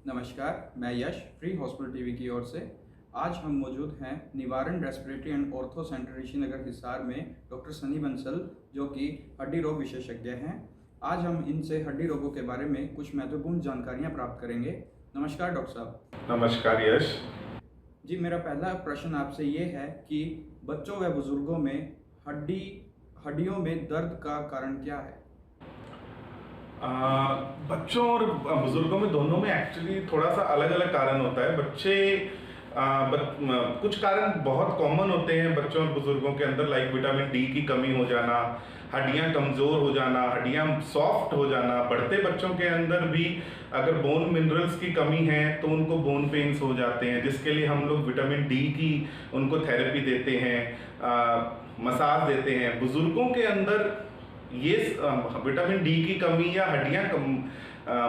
नमस्कार, मैं यश free hospital TV की ओर से। आज हम मौजूद हैं निवारण respiratory and ortho centre Rishinagar Hisar में डॉक्टर सनी बंसल, जो कि हड्डी रोग विशेषज्ञ हैं। आज हम इनसे हड्डी रोगों के बारे में कुछ महत्वपूर्ण जानकारियां प्राप्त करेंगे। नमस्कार डॉक्टर साहब। नमस्कार यश। जी, मेरा पहला प्रश्न आपसे ये है कि बच्चों व बुजुर्गों में हड्डियों में दर्द का कारण क्या है? बच्चों और बुजुर्गों में दोनों में एक्चुअली थोड़ा सा अलग अलग कारण होता है। कुछ कारण बहुत कॉमन होते हैं बच्चों और बुजुर्गों के अंदर, लाइक विटामिन डी की कमी हो जाना, हड्डियां कमज़ोर हो जाना, हड्डियां सॉफ्ट हो जाना। बढ़ते बच्चों के अंदर भी अगर बोन मिनरल्स की कमी है तो उनको बोन पेन्स हो जाते हैं, जिसके लिए हम लोग विटामिन डी की उनको थेरेपी देते हैं, मसाज देते हैं। बुजुर्गों के अंदर ये विटामिन डी की कमी या हड्डियां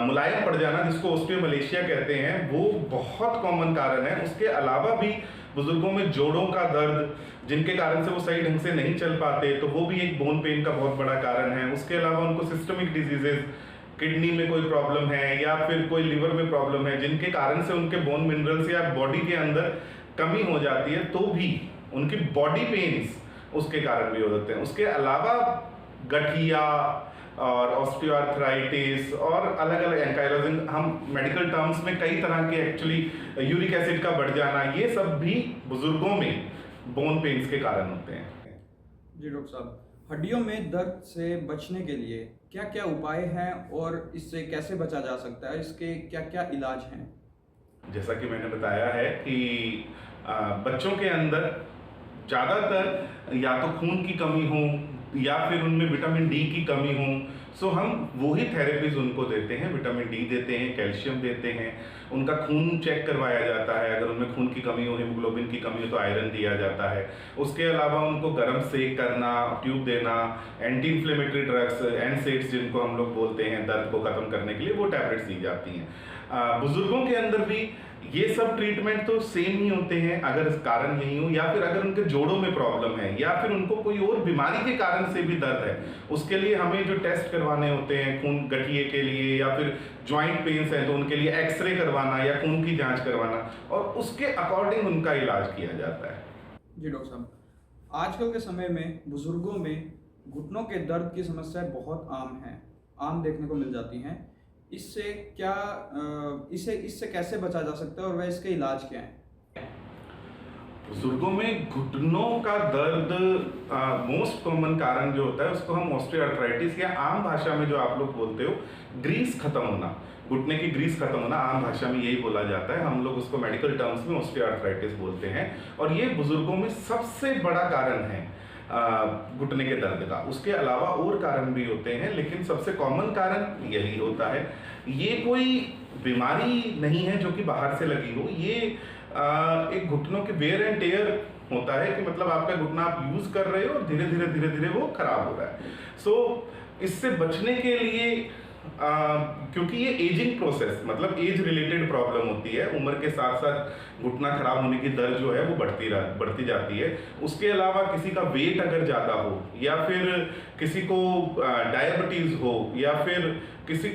मुलायम पड़ जाना, जिसको ऑस्टियोमलेशिया कहते हैं, वो बहुत कॉमन कारण है। उसके अलावा भी बुजुर्गों में जोड़ों का दर्द, जिनके कारण से वो सही ढंग से नहीं चल पाते, तो वो भी एक बोन पेन का बहुत बड़ा कारण है। उसके अलावा उनको सिस्टमिक डिजीजेज, किडनी में कोई प्रॉब्लम है या फिर कोई लिवर में प्रॉब्लम है, जिनके कारण से उनके बोन मिनरल्स या बॉडी के अंदर कमी हो जाती है, तो भी उनकी बॉडी पेन्स उसके कारण भी हो जाते हैं। उसके अलावा गठिया और ऑस्टियोआर्थराइटिस और अलग अलग एंकाइलोजिंग, हम मेडिकल टर्म्स में कई तरह के एक्चुअली यूरिक एसिड का बढ़ जाना, ये सब भी बुजुर्गों में बोन पेन्स के कारण होते हैं। जी डॉक्टर साहब, हड्डियों में दर्द से बचने के लिए क्या क्या उपाय हैं और इससे कैसे बचा जा सकता है? इसके क्या क्या इलाज हैं? जैसा कि मैंने बताया है कि बच्चों के अंदर ज़्यादातर या तो खून की कमी हो या फिर उनमें विटामिन डी की कमी हो, सो हम वही थेरेपीज उनको देते हैं। विटामिन डी देते हैं, कैल्शियम देते हैं, उनका खून चेक करवाया जाता है। अगर उनमें खून की कमी हो, हीमोग्लोबिन की कमी हो, तो आयरन दिया जाता है। उसके अलावा उनको गर्म सेक करना, ट्यूब देना, एंटी इन्फ्लेमेटरी ड्रग्स, एनसेड्स जिनको हम लोग बोलते हैं दर्द को ख़त्म करने के लिए, वो टैबलेट्स दी जाती हैं। बुजुर्गों के अंदर भी ये सब ट्रीटमेंट तो सेम ही होते हैं, अगर कारण यही हो या फिर अगर उनके जोड़ों में प्रॉब्लम है या फिर उनको कोई और बीमारी के कारण से भी दर्द है, उसके लिए हमें जो टेस्ट करवाने होते हैं खून गठिए के लिए, या फिर जॉइंट पेन्स हैं तो उनके लिए एक्सरे करवाना या खून की जांच करवाना, और उसके अकॉर्डिंग उनका इलाज किया जाता है। जी डॉक्टर साहब, आजकल के समय में बुजुर्गों में घुटनों के दर्द की समस्याएं बहुत आम देखने को मिल जाती हैं। इससे इससे कैसे बचा जा सकता है और वह इसके इलाज क्या हैं? बुजुर्गों में घुटनों का दर्द मोस्ट कॉमन कारण जो होता है उसको हम ऑस्टियोआर्थराइटिस, या आम भाषा में जो आप लोग बोलते हो ग्रीस खत्म होना, घुटने की ग्रीस खत्म होना, आम भाषा में यही बोला जाता है। हम लोग उसको मेडिकल टर्म्स में ऑस्टियोआर्थराइटिस बोलते हैं, और ये बुजुर्गों में सबसे बड़ा कारण है घुटने के दर्द का। उसके अलावा और कारण भी होते हैं, लेकिन सबसे कॉमन कारण यही होता है। ये कोई बीमारी नहीं है जो कि बाहर से लगी हो, ये एक घुटनों के वेयर एंड टेयर होता है, कि मतलब आपका घुटना आप यूज कर रहे हो और धीरे धीरे वो खराब हो रहा है। सो इससे बचने के लिए क्योंकि ये एजिंग प्रोसेस, मतलब एज रिलेटेड प्रॉब्लम होती है, उम्र के साथ साथ घुटना खराब होने की दर जो है वो बढ़ती जाती है। उसके अलावा किसी का वेट अगर ज़्यादा हो, या फिर किसी को डायबिटीज़ हो, या फिर किसी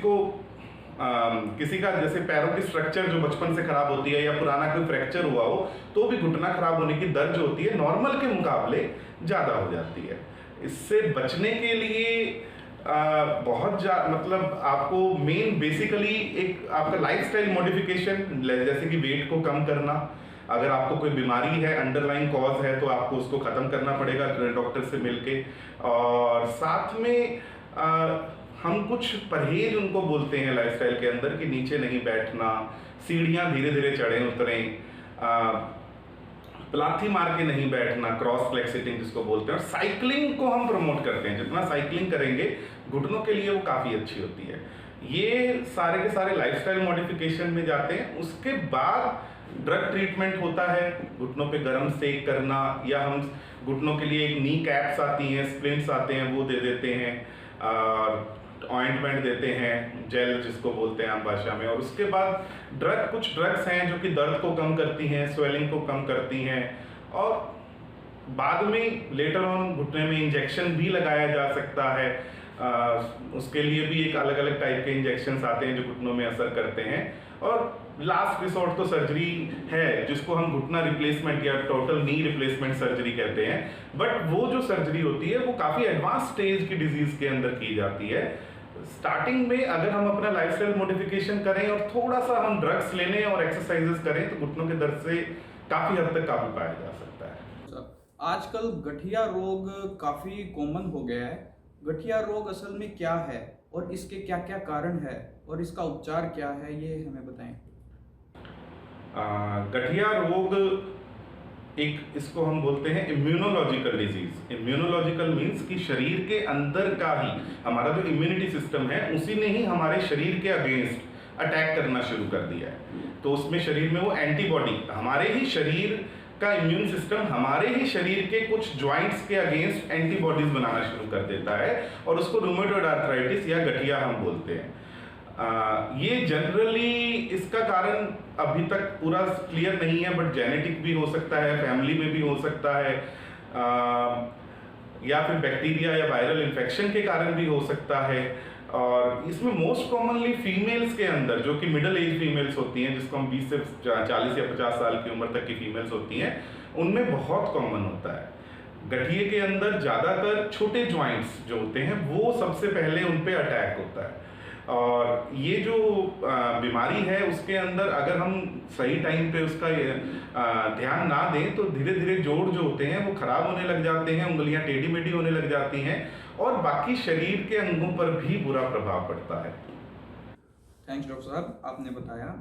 का जैसे पैरों की स्ट्रक्चर जो बचपन से खराब होती है, या पुराना कोई फ्रैक्चर हुआ हो, तो भी घुटना खराब होने की दर जो होती है नॉर्मल के मुकाबले ज़्यादा हो जाती है। इससे बचने के लिए मतलब आपको मेन बेसिकली एक आपका लाइफस्टाइल मॉडिफिकेशन, जैसे कि वेट को कम करना। अगर आपको कोई बीमारी है, अंडरलाइन कॉज है, तो आपको उसको ख़त्म करना पड़ेगा डॉक्टर से मिलके। और साथ में हम कुछ परहेज उनको बोलते हैं लाइफस्टाइल के अंदर, कि नीचे नहीं बैठना, सीढ़ियाँ धीरे धीरे चढ़ें उतरें, प्लाथी मार के नहीं बैठना, क्रॉस लेग सिटिंग जिसको बोलते हैं, और साइकिलिंग को हम प्रमोट करते हैं। जितना साइकिलिंग करेंगे घुटनों के लिए वो काफ़ी अच्छी होती है। ये सारे के सारे लाइफस्टाइल मॉडिफिकेशन में जाते हैं। उसके बाद ड्रग ट्रीटमेंट होता है, घुटनों पे गर्म सेक करना, या हम घुटनों के लिए एक नी कैप्स आती हैं, स्प्लिंट्स आते हैं, वो दे देते हैं, ऑइंटमेंट देते हैं, जेल जिसको बोलते हैं आम भाषा में। और उसके बाद कुछ ड्रग्स हैं जो कि दर्द को कम करती हैं, स्वेलिंग को कम करती हैं, और बाद में लेटर ऑन घुटने में इंजेक्शन भी लगाया जा सकता है। उसके लिए भी एक अलग अलग टाइप के इंजेक्शन आते हैं जो घुटनों में असर करते हैं। और लास्ट रिसोर्ट तो सर्जरी है, जिसको हम घुटना रिप्लेसमेंट या टोटल नी रिप्लेसमेंट सर्जरी कहते हैं। बट वो जो सर्जरी होती है वो काफ़ी एडवांस स्टेज की डिजीज के अंदर की जाती है। स्टार्टिंग में अगर हम अपना लाइफस्टाइल मॉडिफिकेशन करें और थोड़ा सा हम ड्रग्स लेने और एक्सरसाइजेस करें तो घुटनों के दर्द से काफ़ी हद तक काबू पाया जा सकता है। आजकल गठिया रोग काफ़ी कॉमन हो गया है। गठिया रोग असल में क्या है और इसके क्या क्या कारण है और इसका उपचार क्या है, ये हमें बताएं। गठिया रोग एक, इसको हम बोलते हैं इम्यूनोलॉजिकल डिजीज। इम्यूनोलॉजिकल मीन्स कि शरीर के अंदर का ही हमारा जो इम्यूनिटी सिस्टम है उसी ने ही हमारे शरीर के अगेंस्ट अटैक करना शुरू कर दिया है। तो उसमें शरीर में वो एंटीबॉडी, हमारे ही शरीर का इम्यून सिस्टम हमारे ही शरीर के कुछ ज्वाइंट्स के अगेंस्ट एंटीबॉडीज बनाना शुरू कर देता है और उसको रूमेटॉइड आर्थराइटिस या गठिया हम बोलते हैं। ये जनरली इसका कारण अभी तक पूरा क्लियर नहीं है, बट जेनेटिक भी हो सकता है, फैमिली में भी हो सकता है, या फिर बैक्टीरिया या वायरल इन्फेक्शन के कारण भी हो सकता है। और इसमें मोस्ट कॉमनली फीमेल्स के अंदर, जो कि मिडिल एज फीमेल्स होती हैं, जिसको हम 20 से 40 या 50 साल की उम्र तक की फीमेल्स होती हैं, उनमें बहुत कॉमन होता है। गठिए के अंदर ज़्यादातर छोटे जॉइंट्स जो होते हैं वो सबसे पहले उन पे अटैक होता है। और ये जो बीमारी है उसके अंदर अगर हम सही टाइम पे उसका ध्यान ना दें तो धीरे धीरे जोड़ जो होते हैं वो खराब होने लग जाते हैं, उंगलियां टेढ़ी मेढ़ी होने लग जाती हैं और बाकी शरीर के अंगों पर भी बुरा प्रभाव पड़ता है। थैंक्स डॉक्टर साहब, आपने बताया।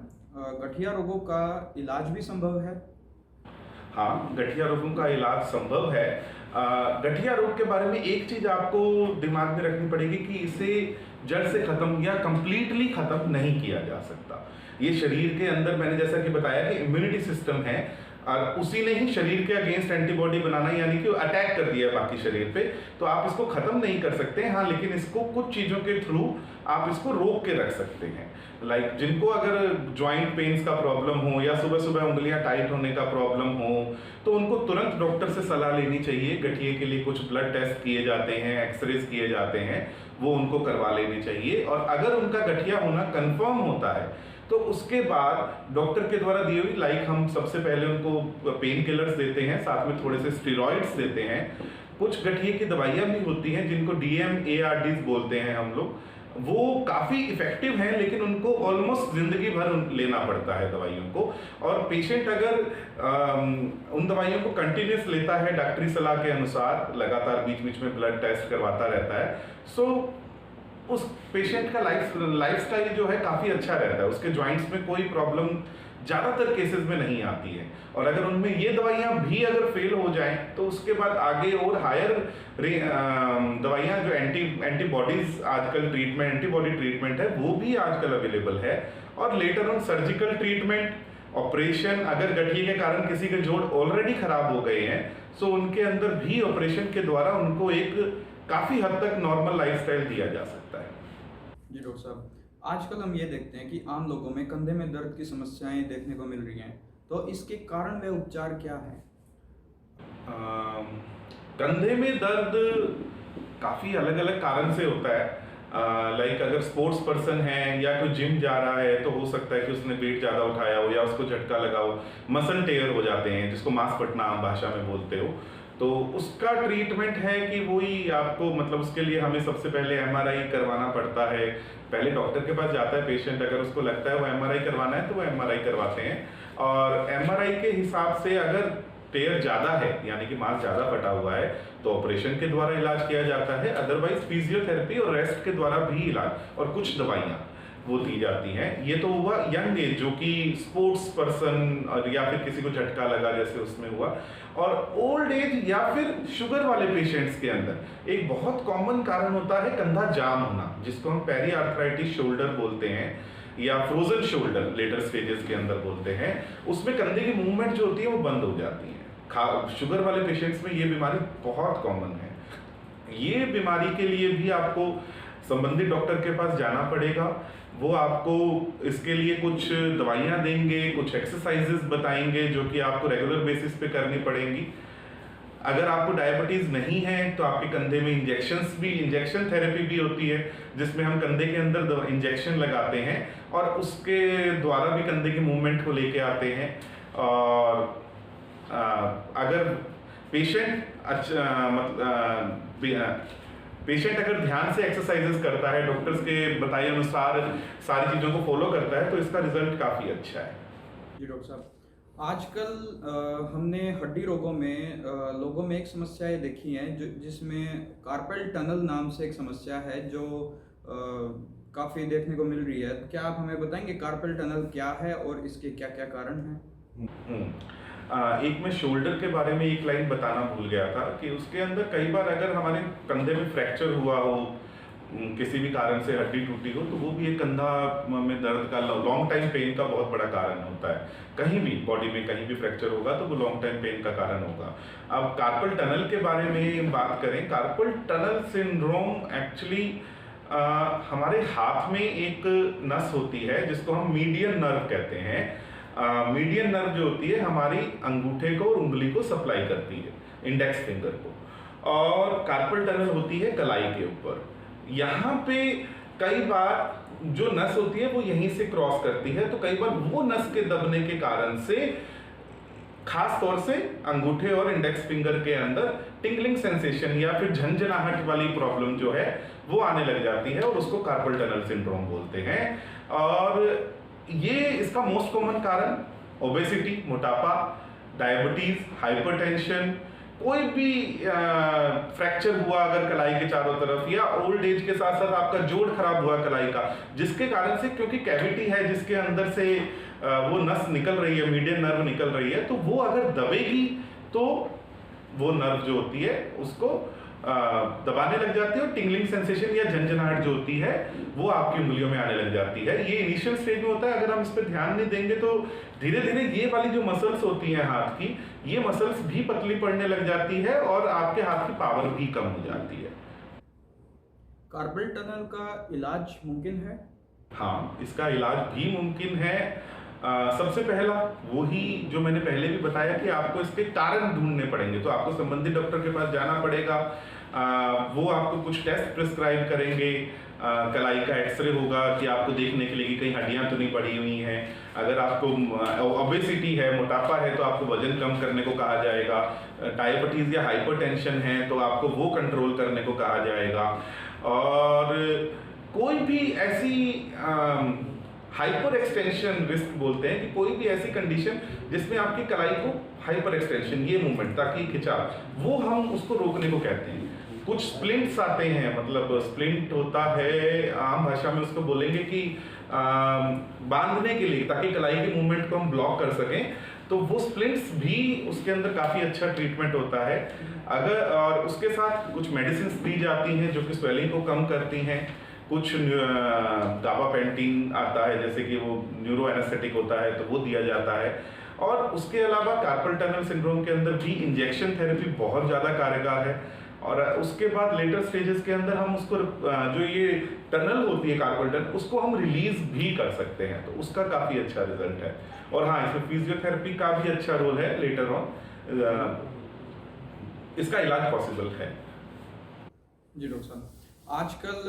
गठिया रोगों का इलाज भी संभव है? हाँ, गठिया रोगों का इलाज संभव है। गठिया रोग के बारे में एक चीज आपको दिमाग में रखनी पड़ेगी कि इसे जड़ से खत्म या कंप्लीटली खत्म नहीं किया जा सकता। ये शरीर के अंदर, मैंने जैसा कि बताया कि इम्यूनिटी सिस्टम है और उसी ने ही शरीर के अगेंस्ट एंटीबॉडी बनाना, यानी कि अटैक कर दिया बाकी शरीर पे, तो आप इसको खत्म नहीं कर सकते। हाँ, लेकिन इसको कुछ चीजों के थ्रू आप इसको रोक के रख सकते हैं। लाइक जिनको अगर जॉइंट पेन्स का प्रॉब्लम हो या सुबह सुबह उंगलियां टाइट होने का प्रॉब्लम हो तो उनको तुरंत डॉक्टर से सलाह लेनी चाहिए। गठिए के लिए कुछ ब्लड टेस्ट किए जाते हैं, एक्सरेज किए जाते हैं, वो उनको करवा लेने चाहिए। और अगर उनका गठिया होना कंफर्म होता है तो उसके बाद डॉक्टर के द्वारा दी हुई, लाइक हम सबसे पहले उनको पेन किलर्स देते हैं, साथ में थोड़े से स्टेरॉइड्स देते हैं। कुछ गठिए की दवाइयाँ भी होती हैं जिनको DMARDs बोलते हैं हम लोग, वो काफ़ी इफेक्टिव हैं, लेकिन उनको ऑलमोस्ट ज़िंदगी भर लेना पड़ता है दवाइयों को। और पेशेंट अगर उन दवाइयों को कंटिन्यूस लेता है डॉक्टरी सलाह के अनुसार, लगातार बीच बीच में ब्लड टेस्ट करवाता रहता है, सो उस पेशेंट का लाइफस्टाइल जो है काफ़ी अच्छा रहता है, उसके जॉइंट्स में कोई प्रॉब्लम ज़्यादातर केसेस में नहीं आती है। और अगर उनमें ये दवाइयाँ भी अगर फेल हो जाएं तो उसके बाद आगे और हायर दवाइयाँ जो एंटीबॉडीज आजकल ट्रीटमेंट, एंटीबॉडी ट्रीटमेंट है, वो भी आजकल अवेलेबल है। और later on surgical treatment, operation, अगर गठिए के कारण किसी के जोड़ ऑलरेडी खराब हो गए हैं सो उनके अंदर भी ऑपरेशन के द्वारा उनको एक काफ़ी हद तक नॉर्मल लाइफस्टाइल दिया जा सकता है। जी डॉक्टर साहब, आजकल हम ये देखते हैं कि आम लोगों में कंधे में दर्द की समस्याएं देखने को मिल रही हैं, तो इसके कारण व उपचार क्या है? कंधे में दर्द काफ़ी अलग अलग कारण से होता है। लाइक अगर स्पोर्ट्स पर्सन है या कोई जिम जा रहा है तो हो सकता है कि उसने वेट ज़्यादा उठाया हो या उसको झटका लगा हो, मसल टेयर हो जाते हैं, जिसको मांस फटना आम भाषा में बोलते हो। तो उसका ट्रीटमेंट है कि वही आपको, मतलब उसके लिए हमें सबसे पहले MRI करवाना पड़ता है। पहले डॉक्टर के पास जाता है पेशेंट, अगर उसको लगता है वो MRI करवाना है तो वो MRI करवाते हैं। और MRI के हिसाब से अगर टेयर ज़्यादा है, यानी कि मांस ज़्यादा फटा हुआ है, तो ऑपरेशन के द्वारा इलाज किया जाता है। अदरवाइज फिजियोथेरेपी और रेस्ट के द्वारा भी इलाज और कुछ दवाइयाँ वो दी जाती हैं। ये तो हुआ यंग एज, जो कि स्पोर्ट्स पर्सन और या फिर किसी को झटका लगा जैसे उसमें हुआ। और ओल्ड एज या फिर शुगर वाले पेशेंट्स के अंदर एक बहुत कॉमन कारण होता है कंधा जाम होना, जिसको हम पेरी आर्थराइटिस शोल्डर बोलते हैं या फ्रोजन शोल्डर लेटर स्टेजेस के अंदर बोलते हैं। उसमें कंधे की मूवमेंट जो होती है वो बंद हो जाती है। शुगर वाले पेशेंट्स में ये बीमारी बहुत कॉमन है। ये बीमारी के लिए भी आपको संबंधित डॉक्टर के पास जाना पड़ेगा। वो आपको इसके लिए कुछ दवाइयाँ देंगे, कुछ एक्सरसाइजेस बताएंगे जो कि आपको रेगुलर बेसिस पे करनी पड़ेंगी। अगर आपको डायबिटीज़ नहीं है तो आपके कंधे में इंजेक्शन थेरेपी भी होती है, जिसमें हम कंधे के अंदर इंजेक्शन लगाते हैं और उसके द्वारा भी कंधे के मूवमेंट को लेके आते हैं। और अगर पेशेंट अगर ध्यान से एक्सरसाइजेस करता है, डॉक्टर्स के बताए अनुसार सारी चीज़ों को फॉलो करता है, तो इसका रिजल्ट काफ़ी अच्छा है। जी डॉक्टर साहब, आजकल हमने हड्डी रोगों में लोगों में एक समस्या ये देखी है जिसमें कार्पल टनल नाम से एक समस्या है जो काफ़ी देखने को मिल रही है। क्या आप हमें बताएंगे कार्पल टनल क्या है और इसके क्या क्या कारण हैं? एक मैं शोल्डर के बारे में एक लाइन बताना भूल गया था कि उसके अंदर कई बार अगर हमारे कंधे में फ्रैक्चर हुआ हो, किसी भी कारण से हड्डी टूटी हो, तो वो भी एक कंधा में दर्द का लॉन्ग टाइम पेन का बहुत बड़ा कारण होता है। कहीं भी बॉडी में कहीं भी फ्रैक्चर होगा तो वो लॉन्ग टाइम पेन का कारण होगा। अब कार्पल टनल के बारे में बात करें, कार्पल टनल सिंड्रोम एक्चुअली हमारे हाथ में एक नस होती है जिसको हम मीडियन नर्व कहते हैं। मीडियन नर्व जो होती है हमारी अंगूठे को और उंगली को सप्लाई करती है, इंडेक्स फिंगर को, और कार्पल टनल होती है कलाई के ऊपर। यहाँ पे कई बार जो नस होती है वो यहीं से क्रॉस करती है, तो कई बार वो नस के दबने के कारण से खास तौर से अंगूठे और इंडेक्स फिंगर के अंदर टिंगलिंग सेंसेशन या फिर झंझनाहट वाली प्रॉब्लम जो है वो आने लग जाती है और उसको कार्पल टनल सिंड्रोम बोलते हैं। और ये इसका मोस्ट कॉमन कारण ओबेसिटी, मोटापा, डायबिटीज, हाइपरटेंशन, कोई भी फ्रैक्चर हुआ अगर कलाई के चारों तरफ, या ओल्ड एज के साथ साथ आपका जोड़ खराब हुआ कलाई का, जिसके कारण से क्योंकि कैविटी है जिसके अंदर से वो नस निकल रही है, मीडियन नर्व निकल रही है, तो वो अगर दबेगी तो वो नर्व जो होती है उसको दबाने लग जाती है और टिंगलिंग सेंसेशन या झंझनाहट जो होती है वो आपकी उंगलियों में आने लग जाती है। ये इनिशियल स्टेज में होता है। अगर हम इस पर ध्यान नहीं देंगे तो धीरे धीरे ये वाली जो मसल्स होती हैं हाथ की, ये मसल्स भी पतली पड़ने लग जाती है और आपके हाथ की पावर भी कम हो जाती है। कार्पल टनल का इलाज मुमकिन है? हाँ, इसका इलाज भी मुमकिन है। सबसे पहला वही जो मैंने पहले भी बताया कि आपको इसके कारण ढूंढने पड़ेंगे, तो आपको संबंधित डॉक्टर के पास जाना पड़ेगा। वो आपको कुछ टेस्ट प्रिस्क्राइब करेंगे, कलाई का एक्सरे होगा कि आपको देखने के लिए कि कहीं हड्डियां तो नहीं पड़ी हुई हैं। अगर आपको ओबेसिटी है, मोटापा है, तो आपको वजन कम करने को कहा जाएगा। डायबिटीज़ या हाइपरटेंशन है तो आपको वो कंट्रोल करने को कहा जाएगा। और कोई भी ऐसी हाइपर एक्सटेंशन रिस्क बोलते हैं कि कोई भी ऐसी कंडीशन जिसमें आपकी कलाई को हाइपर एक्सटेंशन, ये मूवमेंट ताकि खिंचाव, वो हम उसको रोकने को कहते हैं। कुछ स्प्लिंट्स आते हैं, मतलब स्प्लिंट होता है, आम भाषा में उसको बोलेंगे कि बांधने के लिए, ताकि कलाई के मूवमेंट को हम ब्लॉक कर सकें, तो वो स्प्लिंट्स भी उसके अंदर काफ़ी अच्छा ट्रीटमेंट होता है। अगर और उसके साथ कुछ मेडिसिन दी जाती हैं जो कि स्वेलिंग को कम करती हैं। कुछ गाबापेंटिन आता है जैसे कि वो न्यूरो एनेस्थेटिक होता है तो वो दिया जाता है। और उसके अलावा कार्पल टनल सिंड्रोम के अंदर भी इंजेक्शन थेरेपी बहुत ज़्यादा कारगर है। और उसके बाद लेटर स्टेजेस के अंदर हम उसको जो ये टनल होती है कार्पल टनल, उसको हम रिलीज भी कर सकते हैं, तो उसका काफ़ी अच्छा रिजल्ट है। और हाँ, इसमें फिजियोथेरेपी का भी अच्छा रोल है लेटर ऑन, इसका इलाज पॉसिबल है। जी डॉक्टर साहब, आजकल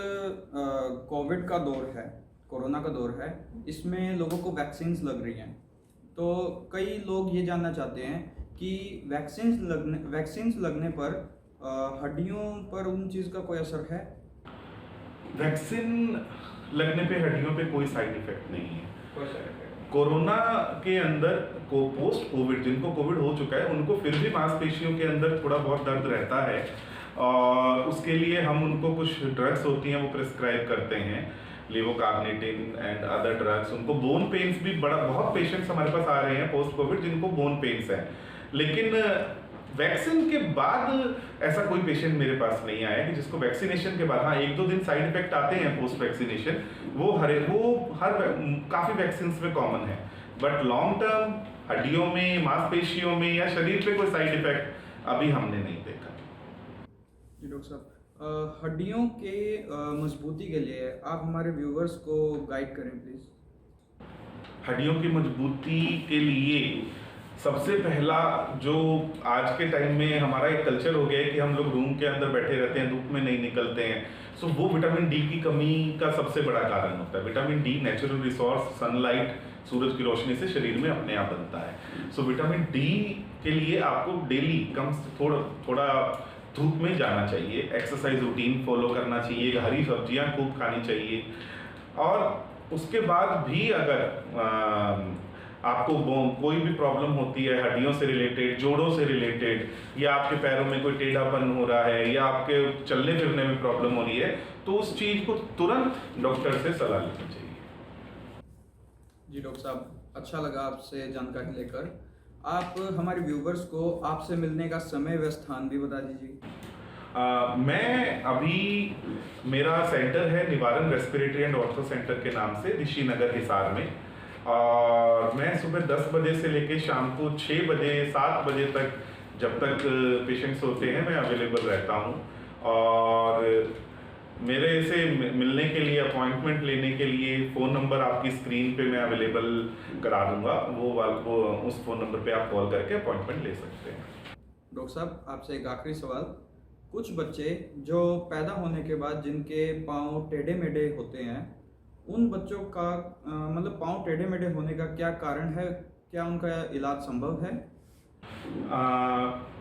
कोविड का दौर है, कोरोना का दौर है, इसमें लोगों को वैक्सीन्स लग रही हैं, तो कई लोग ये जानना चाहते हैं कि वैक्सीन्स लगने पर हड्डियों पर उन चीज़ का कोई असर है? वैक्सीन लगने पे हड्डियों पे कोई साइड इफेक्ट नहीं है। कोरोना के अंदर को पोस्ट कोविड, जिनको कोविड हो चुका है, उनको फिर भी मांसपेशियों के अंदर थोड़ा बहुत दर्द रहता है और उसके लिए हम उनको कुछ ड्रग्स होती हैं वो प्रिस्क्राइब करते हैं, लेवोकार्निटिन एंड अदर ड्रग्स। उनको बोन पेन्स भी बहुत पेशेंट्स हमारे पास आ रहे हैं पोस्ट कोविड जिनको बोन पेन्स हैं, लेकिन वैक्सीन के बाद ऐसा कोई पेशेंट मेरे पास नहीं आया कि जिसको वैक्सीनेशन के बाद, हाँ 1-2 दिन साइड इफेक्ट आते हैं पोस्ट वैक्सीनेशन, वो हर काफ़ी वैक्सीन में कॉमन है, बट लॉन्ग टर्म हड्डियों में, मांसपेशियों में या शरीर पे कोई साइड इफेक्ट अभी हमने नहीं देखा। जी डॉक्टर साहब, हड्डियों के मजबूती के लिए आप हमारे व्यूवर्स को गाइड करें प्लीज़। हड्डियों की मजबूती के लिए सबसे पहला जो आज के टाइम में हमारा एक कल्चर हो गया है कि हम लोग रूम के अंदर बैठे रहते हैं, धूप में नहीं निकलते हैं, सो वो विटामिन डी की कमी का सबसे बड़ा कारण होता है। Vitamin D natural resource, sunlight, सूरज की रोशनी से शरीर में अपने आप बनता है। सो विटामिन डी के लिए आपको डेली थोड़ा धूप में जाना चाहिए, एक्सरसाइज रूटीन फॉलो करना चाहिए, हरी सब्जियां खूब खानी चाहिए। और उसके बाद भी अगर आपको कोई भी प्रॉब्लम होती है हड्डियों से रिलेटेड, जोड़ों से रिलेटेड, या आपके पैरों में कोई टेढ़ापन हो रहा है, या आपके चलने फिरने में प्रॉब्लम हो रही है, तो उस चीज़ को तुरंत डॉक्टर से सलाह लेनी चाहिए। जी डॉक्टर साहब, अच्छा लगा आपसे जानकारी लेकर। आप हमारे व्यूवर्स को आपसे मिलने का समय व स्थान भी बता दीजिए। मैं अभी, मेरा सेंटर है निवारण रेस्पिरेटरी एंड ऑर्थो सेंटर के नाम से, ऋषि नगर हिसार में। और मैं सुबह 10 बजे से लेके शाम को 6 बजे 7 बजे तक, जब तक पेशेंट्स होते हैं, मैं अवेलेबल रहता हूँ। और मेरे से मिलने के लिए, अपॉइंटमेंट लेने के लिए फ़ोन नंबर आपकी स्क्रीन पे मैं अवेलेबल करा दूँगा, वो उस फ़ोन नंबर पे आप कॉल करके अपॉइंटमेंट ले सकते हैं। डॉक्टर साहब, आपसे एक आखिरी सवाल। कुछ बच्चे जो पैदा होने के बाद जिनके पाँव टेढ़े मेढ़े होते हैं, उन बच्चों का मतलब पाँव टेढ़े मेढ़े होने का क्या कारण है? क्या उनका इलाज संभव है?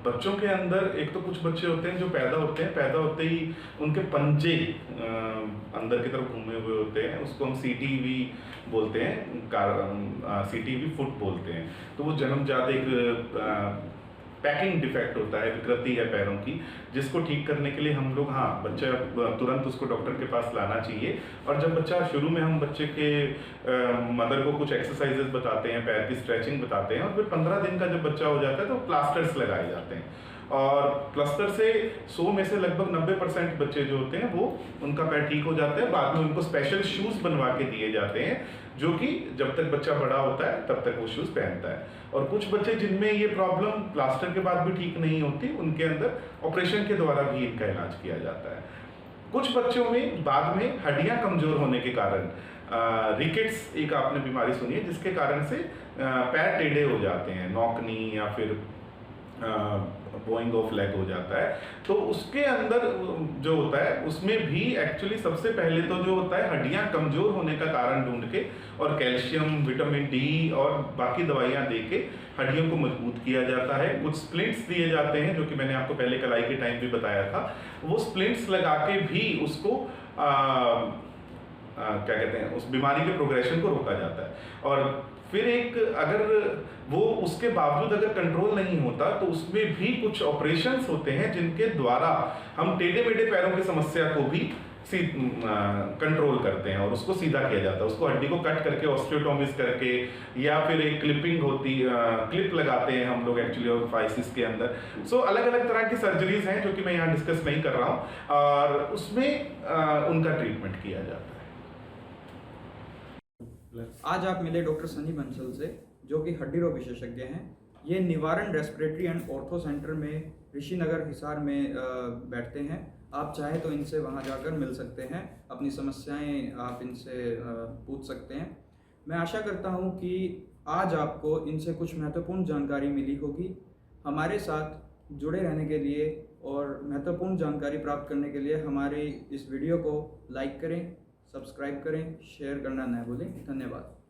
बच्चों के अंदर एक तो कुछ बच्चे होते हैं जो पैदा होते ही उनके पंजे अंदर की तरफ घूमे हुए होते हैं, उसको हम CTV बोलते हैं, CTV फुट बोलते हैं। तो वो जन्मजात एक पैकिंग डिफेक्ट होता है, विकृति है पैरों की, जिसको ठीक करने के लिए हम लोग, बच्चा तुरंत उसको डॉक्टर के पास लाना चाहिए। और जब बच्चा शुरू में, हम बच्चे के मदर को कुछ एक्सरसाइजेज बताते हैं, पैर की स्ट्रेचिंग बताते हैं, और फिर 15 दिन का जब बच्चा हो जाता है तो प्लास्टर्स लगाए जाते हैं। और प्लास्टर से 100 में से लगभग 90% बच्चे जो होते हैं वो, उनका पैर ठीक हो जाता है। बाद में उनको स्पेशल शूज़ बनवा के दिए जाते हैं, जो कि जब तक बच्चा बड़ा होता है तब तक वो शूज़ पहनता है। और कुछ बच्चे जिनमें ये प्रॉब्लम प्लास्टर के बाद भी ठीक नहीं होती, उनके अंदर ऑपरेशन के द्वारा भी इनका इलाज किया जाता है। कुछ बच्चों में बाद में हड्डियां कमज़ोर होने के कारण, रिकेट्स एक आपने बीमारी सुनी है, जिसके कारण से पैर टेढ़े हो जाते हैं, नॉक नी या फिर बोइंग ऑफ लेग हो जाता है। तो उसके अंदर जो होता है, उसमें भी एक्चुअली सबसे पहले तो जो होता है, हड्डियां कमज़ोर होने का कारण ढूंढ के, और कैल्शियम, विटामिन डी और बाकी दवाइयां दे के हड्डियों को मजबूत किया जाता है। कुछ स्प्लिंट्स दिए जाते हैं, जो कि मैंने आपको पहले कलाई के टाइम भी बताया था। वो स्प्लिंट्स लगा के भी उसको क्या कहते हैं, उस बीमारी के प्रोग्रेशन को रोका जाता है। और फिर एक, अगर वो उसके बावजूद अगर कंट्रोल नहीं होता, तो उसमें भी कुछ ऑपरेशंस होते हैं जिनके द्वारा हम टेढ़े मेढ़े पैरों की समस्या को भी कंट्रोल करते हैं, और उसको सीधा किया जाता है। उसको हड्डी को कट करके, ऑस्टियोटोमिस करके, या फिर एक क्लिपिंग होती, क्लिप लगाते हैं हम लोग एक्चुअली ऑफाइसिस के अंदर। सो अलग अलग तरह की सर्जरीज हैं, जो कि मैं यहाँ डिस्कस नहीं कर रहा हूँ, और उसमें उनका ट्रीटमेंट किया जाता है। आज आप मिले डॉक्टर सनी बंसल से, जो कि हड्डी रोग विशेषज्ञ हैं। ये निवारण रेस्पिरेटरी एंड ऑर्थो सेंटर में ऋषि नगर हिसार में बैठते हैं। आप चाहे तो इनसे वहां जाकर मिल सकते हैं, अपनी समस्याएं आप इनसे पूछ सकते हैं। मैं आशा करता हूं कि आज आपको इनसे कुछ महत्वपूर्ण जानकारी मिली होगी। हमारे साथ जुड़े रहने के लिए और महत्वपूर्ण जानकारी प्राप्त करने के लिए हमारे इस वीडियो को लाइक करें, सब्सक्राइब करें, शेयर करना न भूलें। धन्यवाद।